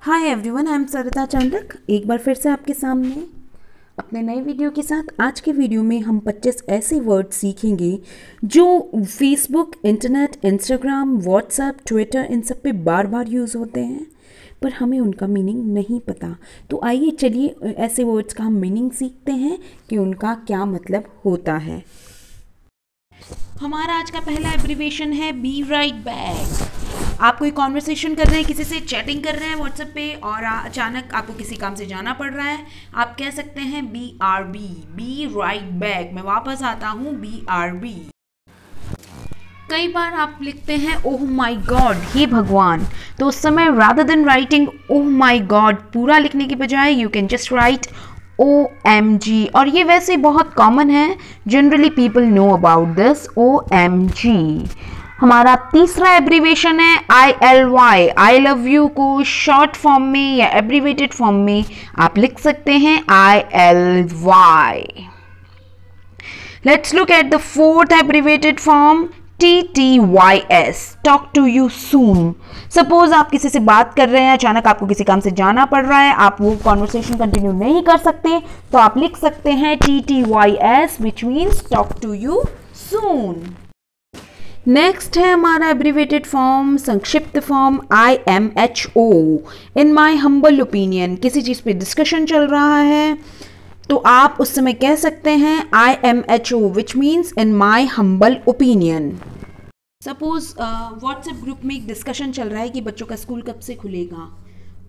Hi everyone, I am सरिता चांडक एक बार फिर से आपके सामने अपने नए वीडियो के साथ। आज के वीडियो में हम 25 ऐसे वर्ड सीखेंगे जो Facebook, internet, Instagram, WhatsApp, Twitter इन सब पे बार बार यूज़ होते हैं पर हमें उनका मीनिंग नहीं पता। तो आइए चलिए ऐसे वर्ड्स का हम मीनिंग सीखते हैं कि उनका क्या मतलब होता है। हमारा आज का पहला एब्रिविएशन है बी राइट बैक। आप कोई कॉन्वर्सेशन कर रहे हैं, किसी से चैटिंग कर रहे हैं व्हाट्सएप पे और अचानक आपको किसी काम से जाना पड़ रहा है, आप कह सकते हैं BRB, बी राइट बैक। मैं वापस आता हूँ BRB। कई बार आप लिखते हैं ओह माई गॉड, हे भगवान, तो उस समय रादर देन राइटिंग ओह माई गॉड पूरा लिखने की बजाय you can just right OMG। और ये वैसे बहुत कॉमन है, generally people know about this OMG। हमारा तीसरा एब्रीवेशन है ILY। आई लव यू को शॉर्ट फॉर्म में या एब्रीवेटेड फॉर्म में आप लिख सकते हैं ILY। Let's look at the fourth abbreviated form TTYS, talk to you soon. Suppose आप किसी से बात कर रहे हैं, अचानक आपको किसी काम से जाना पड़ रहा है, आप वो कॉन्वर्सेशन कंटिन्यू नहीं कर सकते, तो आप लिख सकते हैं TTYS, which means talk to you soon. Next है हमारा एब्रीवेटेड फॉर्म, संक्षिप्त form IMHO। In my humble opinion, किसी चीज़ पे डिस्कशन चल रहा है तो आप उस समय कह सकते हैं IMHO, which means in my humble opinion. Suppose WhatsApp group में एक डिस्कशन चल रहा है कि बच्चों का स्कूल कब से खुलेगा।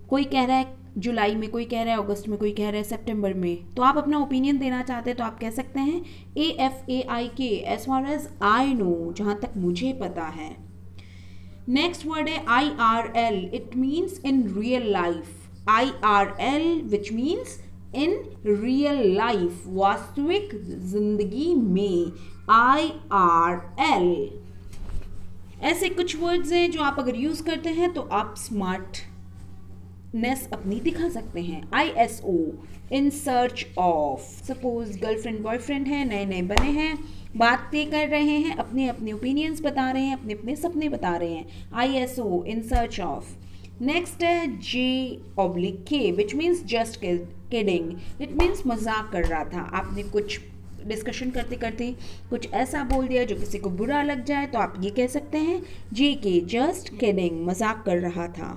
कोई कह रहा है जुलाई में, कोई कह रहा है अगस्त में, कोई कह रहा है सितंबर में, तो आप अपना ओपिनियन देना चाहते हैं तो आप कह सकते हैं AFAIK, as far as I know, जहाँ तक मुझे पता है। नेक्स्ट वर्ड है IRL, it means in real life. IRL which means in real life, वास्तविक जिंदगी में। IRL। ऐसे कुछ वर्ड्स हैं जो आप अगर यूज करते हैं तो आप स्मार्टनेस अपनी दिखा सकते हैं। ISO, in search of. Suppose girlfriend boyfriend है, नए नए बने हैं, बातें कर रहे हैं, अपने अपने ओपिनियंस बता रहे हैं, अपने अपने सपने बता रहे हैं। ISO, in search of. Next है J/K, which means just kidding, it means मजाक कर रहा था। आपने कुछ डिस्कशन करते करते कुछ ऐसा बोल दिया जो किसी को बुरा लग जाए तो आप ये कह सकते हैं JK, जस्ट किडिंग, मजाक कर रहा था।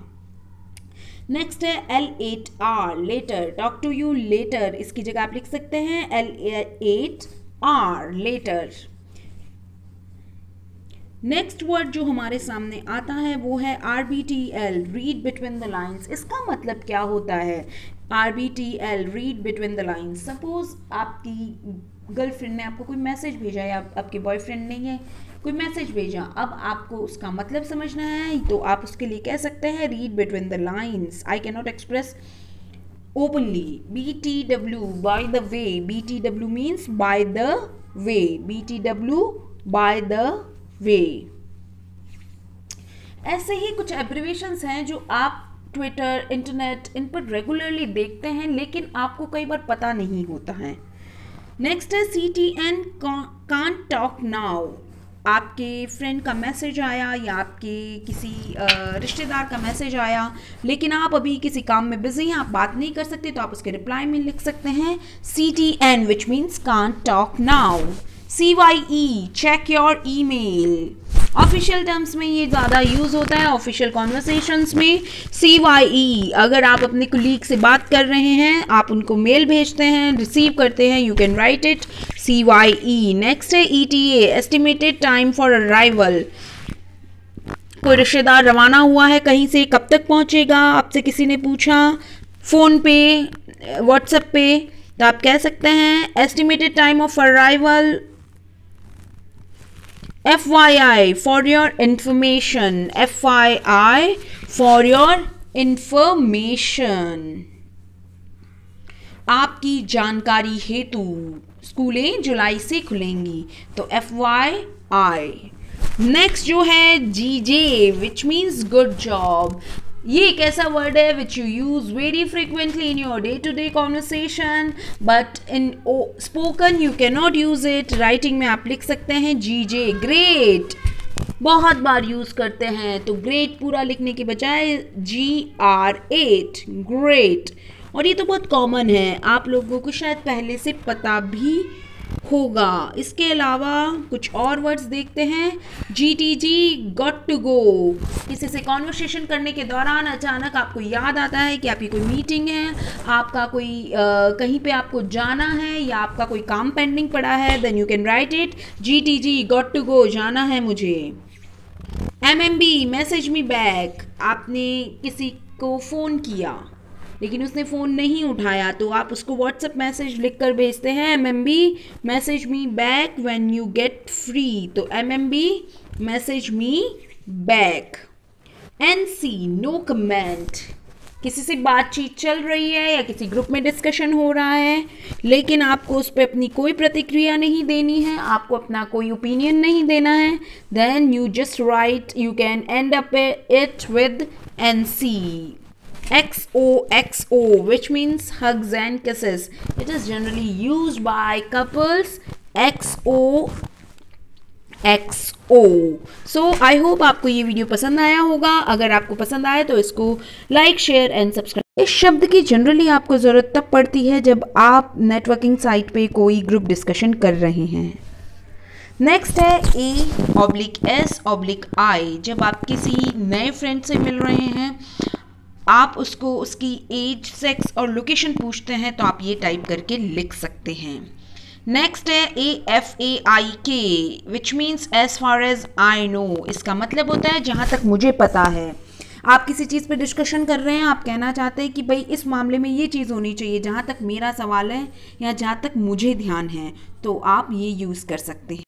नेक्स्ट है L8R, later, talk to you later, इसकी जगह आप लिख सकते हैं L8R, लेटर। नेक्स्ट वर्ड जो हमारे सामने आता है वो है RBTL, read between the lines. इसका मतलब क्या होता है RBTL, read between the lines. Suppose आपकी गर्लफ्रेंड ने आपको कोई मैसेज भेजा या आपके बॉयफ्रेंड ने है कोई मैसेज भेजा, अब आपको उसका मतलब समझना है तो आप उसके लिए कह सकते हैं read between the lines. I can not express openly. BTW, by the way. BTW means by the way. BTW, by the way. ऐसे ही कुछ एब्रिविएशंस हैं जो आप ट्विटर, इंटरनेट, इन पर रेगुलरली देखते हैं लेकिन आपको कई बार पता नहीं होता है। नेक्स्ट है CTN, कांट टॉक नाउ। आपके फ्रेंड का मैसेज आया या आपके किसी रिश्तेदार का मैसेज आया लेकिन आप अभी किसी काम में बिजी हैं, आप बात नहीं कर सकते, तो आप उसके रिप्लाई में लिख सकते हैं CTN, which means can't talk now. CYE, check your email. Official terms में ये ज़्यादा यूज़ होता है, ऑफिशियल कॉन्वर्सेशंस में। CYE, अगर आप अपने कुलीग से बात कर रहे हैं, आप उनको मेल भेजते हैं, रिसीव करते हैं, you can write it CYE। Next है ETA, estimated time for arrival. कोई रिश्तेदार रवाना हुआ है कहीं से, कब तक पहुंचेगा, आपसे किसी ने पूछा फ़ोन पे, व्हाट्सएप पे, तो आप कह सकते हैं estimated time of arrival FYI, for your information. FYI, for your information. आपकी जानकारी हेतु स्कूलें जुलाई से खुलेंगी, तो FYI। नेक्स्ट जो है GJ, which means good job. ये एक ऐसा वर्ड है which you use very frequently in your day to day conversation, but in spoken you can not use it. Writing में आप लिख सकते हैं GJ, ग्रेट। बहुत बार यूज़ करते हैं। तो ग्रेट पूरा लिखने के बजाय GR8 ग्रेट। और ये तो बहुत कॉमन है, आप लोगों को शायद पहले से पता भी होगा। इसके अलावा कुछ और वर्ड्स देखते हैं। GTG गॉट टू गो, किसी से कॉन्वर्सेशन करने के दौरान अचानक आपको याद आता है कि आपकी कोई मीटिंग है, आपका कोई कहीं पे आपको जाना है या आपका कोई काम पेंडिंग पड़ा है, then you can write it GTG got to go, जाना है मुझे। MMB मैसेज मी बैक, आपने किसी को फ़ोन किया लेकिन उसने फ़ोन नहीं उठाया तो आप उसको व्हाट्सएप मैसेज लिख कर भेजते हैं MMB message me back when you get free. तो MMB message me back. NC no comment, किसी से बातचीत चल रही है या किसी ग्रुप में डिस्कशन हो रहा है लेकिन आपको उस पर अपनी कोई प्रतिक्रिया नहीं देनी है, आपको अपना कोई ओपिनियन नहीं देना है, then you just write, you can end up it with NC। XOXO, which means hugs and kisses. It is generally used by couples. XOXO. So I hope आपको ये वीडियो पसंद आया होगा। अगर आपको पसंद आए तो इसको लाइक, शेयर एंड सब्सक्राइब। इस शब्द की जनरली आपको ज़रूरत तब पड़ती है जब आप नेटवर्किंग साइट पे कोई ग्रुप डिस्कशन कर रहे हैं। नेक्स्ट है A/S/I, जब आप किसी नए फ्रेंड से मिल रहे हैं, आप उसको उसकी एज, सेक्स और लोकेशन पूछते हैं तो आप ये टाइप करके लिख सकते हैं। नेक्स्ट है AFAIK, which means as far as I know. इसका मतलब होता है जहाँ तक मुझे पता है। आप किसी चीज़ पे डिस्कशन कर रहे हैं, आप कहना चाहते हैं कि भाई इस मामले में ये चीज़ होनी चाहिए जहाँ तक मेरा सवाल है या जहाँ तक मुझे ध्यान है, तो आप ये यूज़ कर सकते हैं।